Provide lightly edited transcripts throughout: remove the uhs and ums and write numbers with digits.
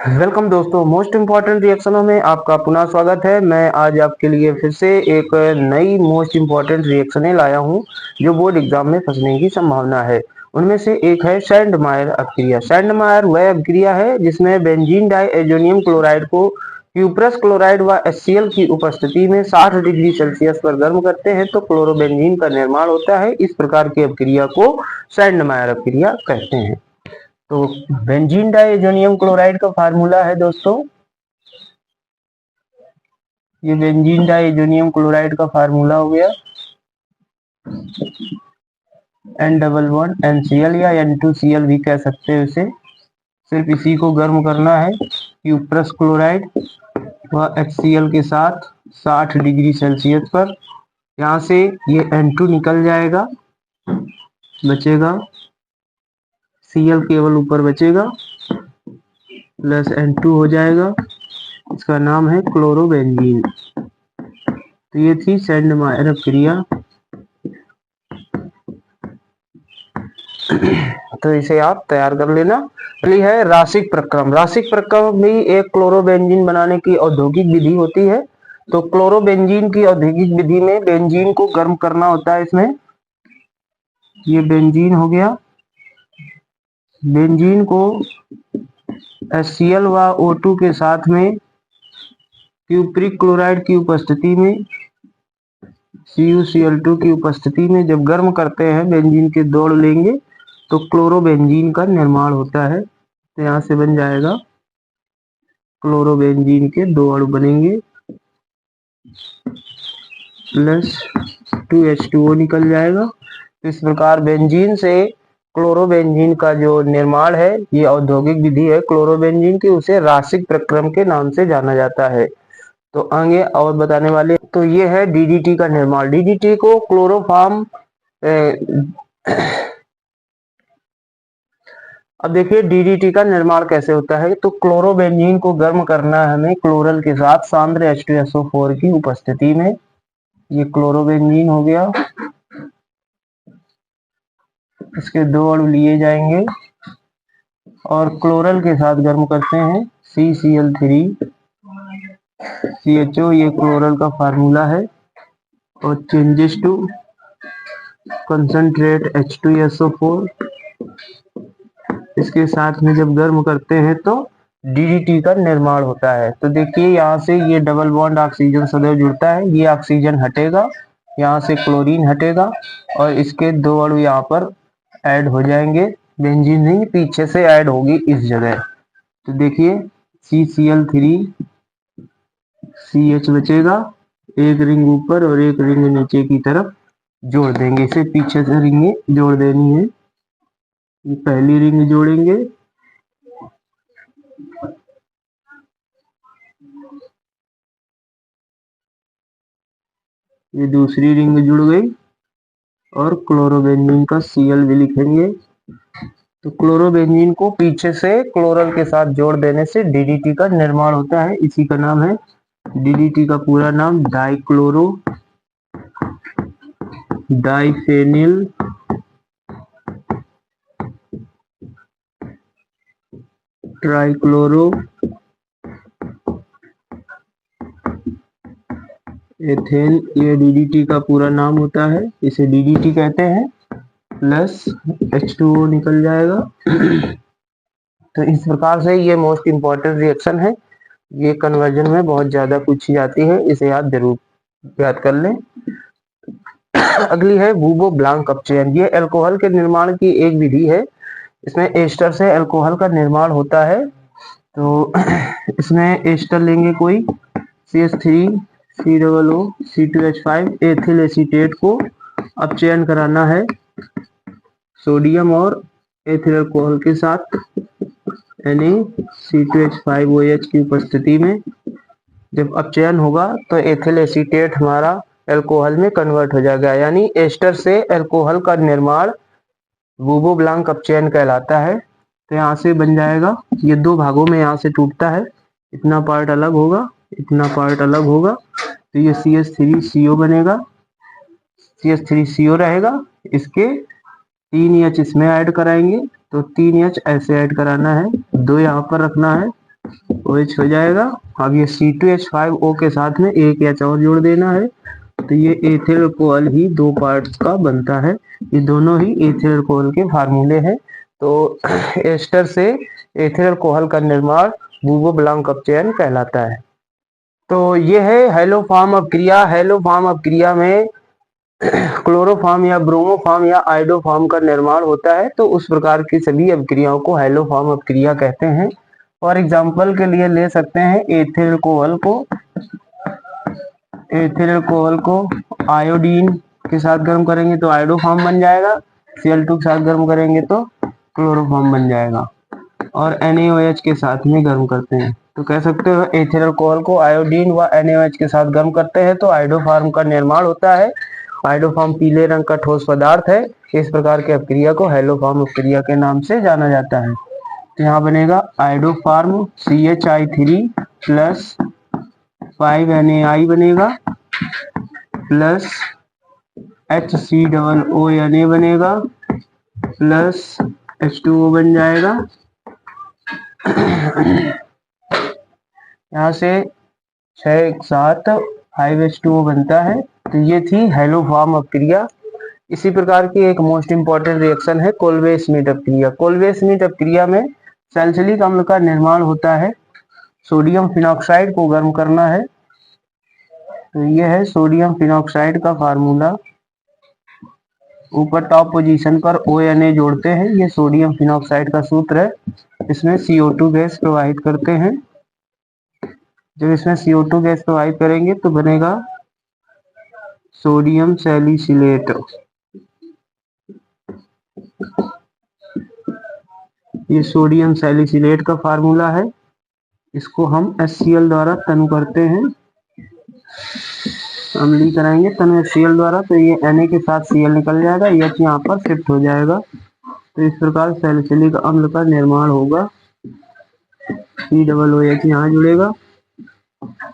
Welcome दोस्तों, most important रिएक्शनों में आपका पुनः स्वागत है। मैं आज आपके लिए फिर से एक नई मोस्ट इम्पॉर्टेंट रिएक्शनें लाया हूं जो बोर्ड एग्जाम में फंसने की संभावना है। उनमें से एक है सैंडमायर अपक्रिया। सैंडमायर वह अपक्रिया है जिसमें बेंजीन डाइएजोनियम क्लोराइड को क्यूप्रस क्लोराइड व HCl की उपस्थिति में 60 डिग्री सेल्सियस पर गर्म करते हैं तो क्लोरोबेंजीन का निर्माण होता है। इस प्रकार की अपक्रिया को सैंडमायर अपक्रिया कहते हैं। तो बेंजीन डाइएजोनियम क्लोराइड का फार्मूला है दोस्तों, ये बेंजीन डाइएजोनियम क्लोराइड का फार्मूला हो गया N11NCl या N2Cl भी कह सकते हैं इसे। सिर्फ इसी को गर्म करना है क्यूप्रस क्लोराइड व HCl के साथ 60 डिग्री सेल्सियस पर। यहाँ से ये N2 निकल जाएगा, बचेगा Cl केवल ऊपर बचेगा, प्लस N2 हो जाएगा। इसका नाम है क्लोरोबेंजीन। तो ये थी सैंडमायर अपक्रिया। तो इसे आप तैयार कर लेना। अगली है रासिक प्रक्रम। रासिक प्रक्रम भी एक क्लोरोबेंजीन बनाने की औद्योगिक विधि होती है। तो क्लोरोबेंजीन की औद्योगिक विधि में बेंजीन को गर्म करना होता है। इसमें ये बेंजीन हो गया, बेंजीन को HCl व O2 के साथ में क्यूप्रिक क्लोराइड की उपस्थिति में CuCl2 की उपस्थिति में जब गर्म करते हैं, बेंजीन के दौड़ लेंगे तो क्लोरोबेंजीन का निर्माण होता है। तो यहाँ से बन जाएगा क्लोरोबेंजीन के 2 अणु बनेंगे, प्लस 2H2O निकल जाएगा। इस प्रकार बेंजीन से क्लोरोबेंजीन का जो निर्माण है, ये औद्योगिक विधि है क्लोरोबेंजीन की, उसे रासिक प्रक्रम के नाम से जाना जाता है। तो आगे और बताने वाले, तो ये है DDT का निर्माण। DDT को क्लोरोफॉर्म अब देखिए DDT का निर्माण कैसे होता है। तो क्लोरोबेंजीन को गर्म करना है हमें क्लोरल के साथ सांद्र H2SO4 की उपस्थिति में। ये क्लोरोबेंजीन हो गया, इसके 2 अणु लिए जाएंगे और क्लोरल के साथ गर्म करते हैं CCl3CHO, ये क्लोरल का फार्मूला है। और चेंजेस टू कंसंट्रेट H2SO4, इसके साथ में जब गर्म करते हैं तो DDT का निर्माण होता है। तो देखिए यहाँ से ये डबल बॉन्ड ऑक्सीजन सदैव जुड़ता है, ये ऑक्सीजन हटेगा, यहाँ से क्लोरीन हटेगा और इसके 2 अणु यहाँ पर ऐड हो जाएंगे। बेंजीन नहीं, पीछे से ऐड होगी इस जगह। तो देखिए CCl3CH बचेगा, एक रिंग ऊपर और एक रिंग नीचे की तरफ जोड़ देंगे। इसे पीछे से रिंग जोड़ देनी है। ये पहली रिंग जोड़ेंगे, ये दूसरी रिंग जुड़ गई और क्लोरोबेंजीन का Cl भी लिखेंगे। तो क्लोरोबेंजीन को पीछे से क्लोरल के साथ जोड़ देने से DDT का निर्माण होता है। इसी का नाम है, DDT का पूरा नाम डाइक्लोरो डाइफेनिल ट्राइक्लोरो एथेन, ये DDT का पूरा नाम होता है, इसे DDT कहते हैं। प्लस H2O निकल जाएगा। तो इस प्रकार से ये मोस्ट इम्पॉर्टेंट रिएक्शन है। ये कन्वर्जन में बहुत ज्यादा पूछी जाती है, इसे याद कर लें। अगली है बूबो ब्लांक अपचयन। ये अल्कोहल के निर्माण की एक विधि है। इसमें एस्टर से अल्कोहल का निर्माण होता है। तो इसमें एस्टर लेंगे कोई CH3COO C2H5 एथिल एसीटेट को अपचयन कराना है सोडियम और एथिल अल्कोहल के साथ Na C2H5OH की उपस्थिति में। जब अपचयन होगा तो एथिल एसीटेट हमारा अल्कोहल में कन्वर्ट हो जाएगा, यानी एस्टर से अल्कोहल का निर्माण बूबो ब्लांक अपचयन कहलाता है। तो यहाँ से बन जाएगा, ये 2 भागों में यहाँ से टूटता है, इतना पार्ट अलग होगा, इतना पार्ट अलग होगा। तो ये CH3CO बनेगा, CH3CO रहेगा, इसके 3H इसमें ऐड कराएंगे। तो 3H ऐसे ऐड कराना है, 2 यहाँ पर रखना है OH हो जाएगा। अब ये C2H5O के साथ में एक H और जोड़ देना है, तो ये एथिल अल्कोहल ही दो पार्ट्स का बनता है। ये दोनों ही एथिल अल्कोहल के फार्मूले हैं। तो एस्टर से एथिल अल्कोहल का निर्माण बूबो-ब्लांक अपचयन कहलाता है। तो ये है हैलोफॉर्म अपक्रिया। हैलोफॉर्म अपक्रिया में क्लोरोफॉर्म या ब्रोमोफॉर्म या आइडोफॉर्म का निर्माण होता है। तो उस प्रकार की सभी अपक्रियाओं को हैलोफॉर्म अपक्रिया कहते हैं। और एग्जाम्पल के लिए ले सकते हैं एथिल अल्कोहल को। एथिल अल्कोहल को आयोडीन के साथ गर्म करेंगे तो आइडोफॉर्म बन जाएगा, Cl2 के साथ गर्म करेंगे तो क्लोरोफॉर्म बन जाएगा। और NaOH के साथ में गर्म करते हैं तो कह सकते हो एथिल अल्कोहल को आयोडीन व NaOH के साथ गर्म करते हैं तो आइडोफॉर्म का निर्माण होता है। आइडोफॉर्म पीले रंग का ठोस पदार्थ है। इस प्रकार की अपक्रिया को हैलोफॉर्म अपक्रिया के नाम से जाना जाता है। तो यहाँ बनेगा आइडोफॉर्म CH3 प्लस 5Na बनेगा प्लस HCOONA बनेगा प्लस H2O बन जाएगा। यहाँ से 6 7 5H2O बनता है। तो ये थी हैलोफॉर्म अपक्रिया। इसी प्रकार की एक मोस्ट इंपॉर्टेंट रिएक्शन है कोल्वे स्मिथ अपक्रिया। कोल्वे स्मिथ अपक्रिया में सैलिसिलिक अम्ल का निर्माण होता है। सोडियम फिनॉक्साइड को गर्म करना है। तो ये है सोडियम फिनॉक्साइड का फार्मूला। ऊपर टॉप पोजीशन पर ONA जोड़ते हैं, ये सोडियम फिनॉक्साइड का सूत्र है। इसमें CO2 गैस प्रवाहित करते हैं। जब इसमें CO2 गैस प्रवाहित करेंगे तो बनेगा सोडियम सैलिसिलेट। ये सोडियम सैलिसिलेट का फार्मूला है। इसको हम HCl द्वारा तनु करते हैं, अम्लीय कराएंगे तनु HCl द्वारा। तो ये Na के साथ Cl निकल जाएगा, H यहाँ पर शिफ्ट हो जाएगा। तो इस प्रकार सैलिसिलिक अम्ल का निर्माण होगा। COOH यहाँ जुड़ेगा,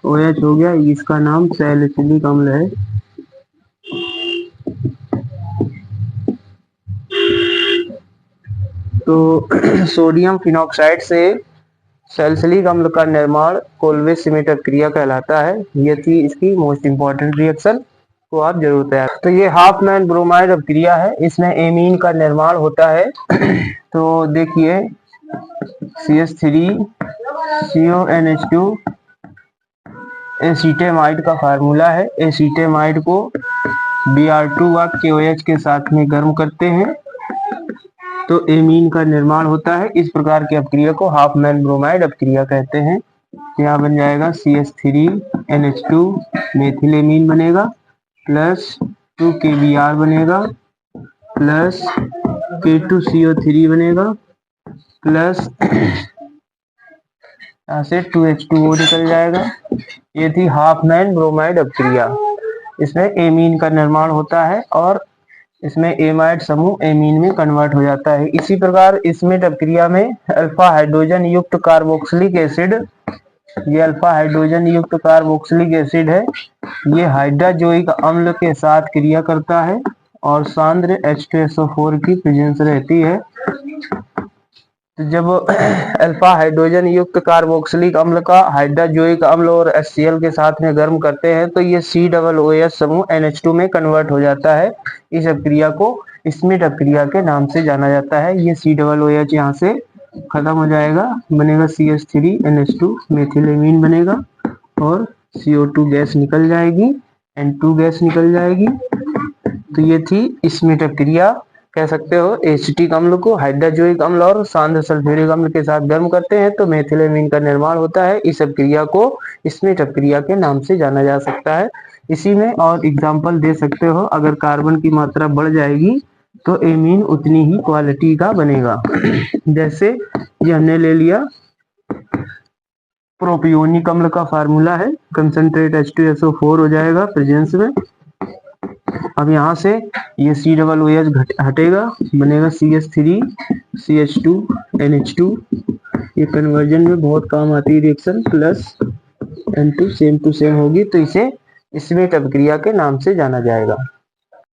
OH हो गया, इसका नाम सैलिसिलिक अम्ल है। तो सोडियम फिनॉक्साइड से सैलिसिलिक अम्ल का निर्माण कोल्वे स्मिथ अपक्रिया कहलाता है। ये थी इसकी मोस्ट इंपॉर्टेंट रिएक्शन, को आप जरूर तैयार। तो ये हाफमैन ब्रोमाइड अपक्रिया है। इसमें एमीन का निर्माण होता है। तो देखिए CH3 CONH2 एसीटेमाइड का फार्मूला है। एसीटेमाइड को Br2 व KOH के साथ में गर्म करते हैं तो एमीन का निर्माण होता है। इस प्रकार की अपक्रिया को हाफमैन ब्रोमाइड अपक्रिया कहते हैं। यहाँ बन जाएगा CH3NH2 मेथिलेमीन बनेगा प्लस 2 KBr बनेगा प्लस K2CO3 बनेगा प्लस यहाँ से 2H2O निकल जाएगा। ये थी हाफमैन ब्रोमाइड अपक्रिया। इसमें एमीन का निर्माण होता है और इसमें एमाइड समूह एमीन में कन्वर्ट हो जाता है। इसी प्रकार स्मिथ अपक्रिया में अल्फा हाइड्रोजन युक्त कार्बोक्सिलिक एसिड, ये अल्फा हाइड्रोजन युक्त कार्बोक्सिलिक एसिड है। ये हाइड्रोजोइक अम्ल के साथ क्रिया करता है और सांद्र H2SO4 की प्रेजेंस रहती है। तो जब अल्फा हाइड्रोजन युक्त कार्बोक्सिलिक अम्ल का हाइड्रोजोइक अम्ल और HCl के साथ में गर्म करते हैं तो ये COOH समूह NH2 में कन्वर्ट हो जाता है। इस अपक्रिया को स्मिथ अपक्रिया के नाम से जाना जाता है। ये COOH यहाँ से खत्म हो जाएगा, बनेगा CH3NH2 मेथिलेमीन बनेगा और CO2 गैस निकल जाएगी, N2 गैस निकल जाएगी। तो ये थी स्मिथ अपक्रिया। कह सकते हो एसिटिक अम्ल को हाइड्रोजोइक अम्ल और सांद्र सल्फ्यूरिक अम्ल के साथ गर्म करते हैं तो मेथिलेमीन का निर्माण होता है। इस अपक्रिया को स्मिथ अपक्रिया के नाम से जाना जा सकता है। इसी में और एग्जाम्पल दे सकते हो, अगर कार्बन की मात्रा बढ़ जाएगी तो एमीन उतनी ही क्वालिटी का बनेगा। जैसे ये हमने ले लिया प्रोपियोनिक अम्ल का फार्मूला है, कंसंट्रेट H2SO4 हो जाएगा प्रेजेंस में। अब यहाँ से ये COOH हटेगा, बनेगा CH3CH2NH2। ये कन्वर्जन में बहुत काम आती है reaction, plus N2 same to same होगी तो इसे स्मिथ अपक्रिया के नाम से जाना जाएगा।